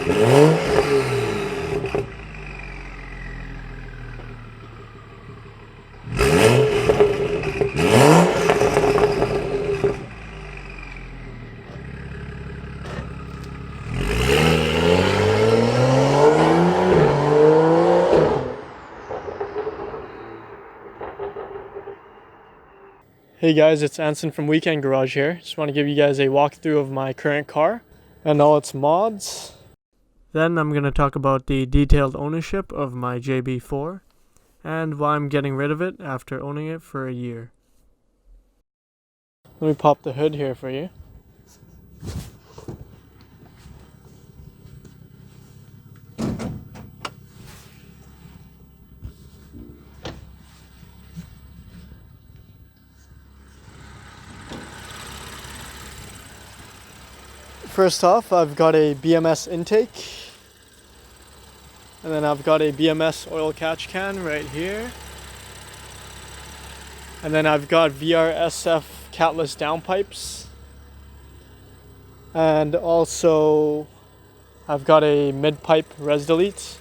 Hey guys, it's Anson from Weekend Garage here. Just want to give you guys a walkthrough of my current car and all its mods. Then I'm going to talk about the detailed ownership of my JB4 and why I'm getting rid of it after owning it for a year. Let me pop the hood here for you. First off, I've got a BMS intake, and then I've got a BMS oil catch can right here, and then I've got VRSF catless downpipes, and also I've got a mid-pipe res delete,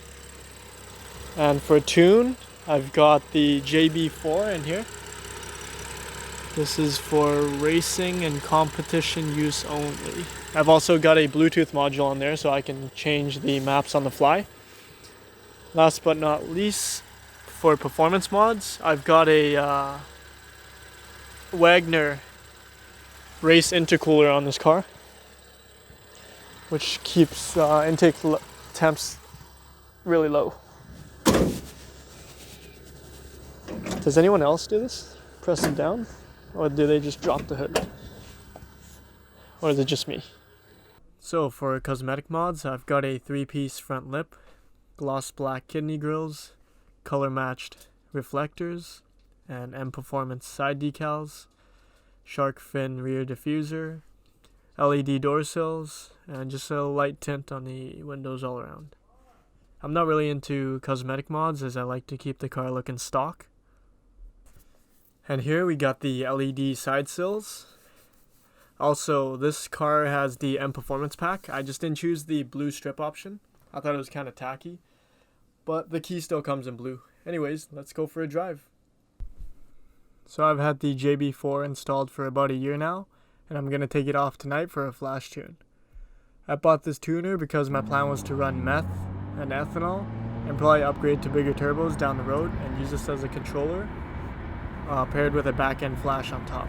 and for tune I've got the JB4 in here. This is for racing and competition use only. I've also got a Bluetooth module on there so I can change the maps on the fly. Last but not least, for performance mods, I've got a Wagner race intercooler on this car, which keeps intake temps really low. Does anyone else do this? Press it down? Or do they just drop the hood? Or is it just me? So for cosmetic mods, I've got a 3-piece front lip, gloss black kidney grills, color matched reflectors, and M Performance side decals, shark fin rear diffuser, LED door sills, and just a light tint on the windows all around. I'm not really into cosmetic mods as I like to keep the car looking stock. And here we got the LED side sills. Also, this car has the M Performance pack. I just didn't choose the blue strip option. I thought it was kind of tacky, but the key still comes in blue. Anyways, let's go for a drive. So I've had the JB4 installed for about a year now, and I'm going to take it off tonight for a flash tune. I bought this tuner because my plan was to run meth and ethanol, and probably upgrade to bigger turbos down the road and use this as a controller, paired with a back-end flash on top.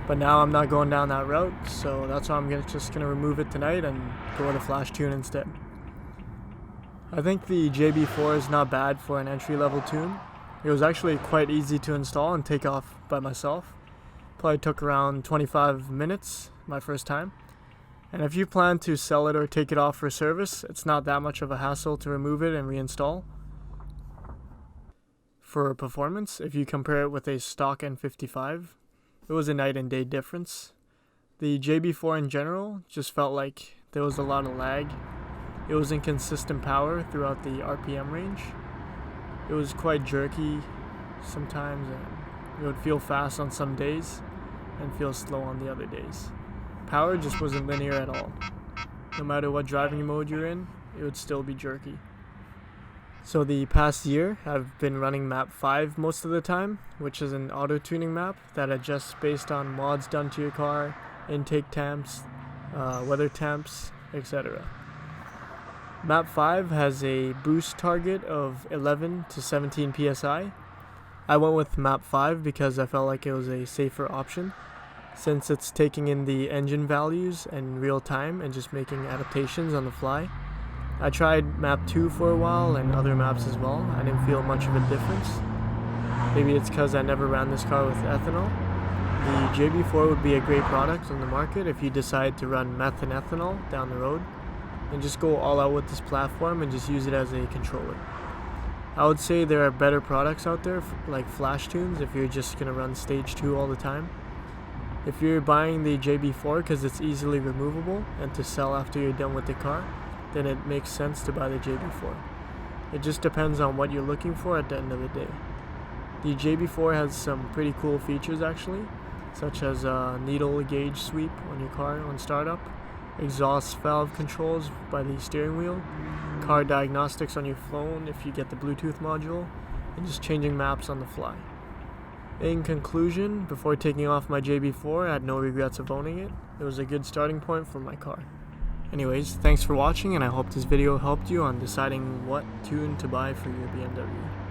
But now I'm not going down that route, so that's why I'm just going to remove it tonight and go with a flash tune instead. I think the JB4 is not bad for an entry-level tune. It was actually quite easy to install and take off by myself. Probably took around 25 minutes my first time. And if you plan to sell it or take it off for service, it's not that much of a hassle to remove it and reinstall. For performance, if you compare it with a stock N55, it was a night and day difference. The JB4 in general just felt like there was a lot of lag. It was inconsistent power throughout the RPM range. It was quite jerky sometimes, and it would feel fast on some days and feel slow on the other days. Power just wasn't linear at all. No matter what driving mode you're in, it would still be jerky. So the past year, I've been running map 5 most of the time, which is an auto-tuning map that adjusts based on mods done to your car, intake temps, weather temps, etc. Map 5 has a boost target of 11 to 17 psi. I went with map 5 because I felt like it was a safer option, since it's taking in the engine values in real time and just making adaptations on the fly. I tried map 2 for a while and other maps as well. I didn't feel much of a difference. Maybe it's because I never ran this car with ethanol. The JB4 would be a great product on the market if you decide to run meth and ethanol down the road, and just go all out with this platform and just use it as a controller. I would say there are better products out there like flash tunes if you're just going to run stage 2 all the time. If you're buying the JB4 because it's easily removable and to sell after you're done with the car, then it makes sense to buy the JB4. It just depends on what you're looking for at the end of the day. The JB4 has some pretty cool features actually, such as a needle gauge sweep on your car on startup, exhaust valve controls by the steering wheel, car diagnostics on your phone if you get the Bluetooth module, and just changing maps on the fly. In conclusion, before taking off my JB4, I had no regrets of owning it. It was a good starting point for my car. Anyways, thanks for watching, and I hope this video helped you on deciding what tune to buy for your BMW.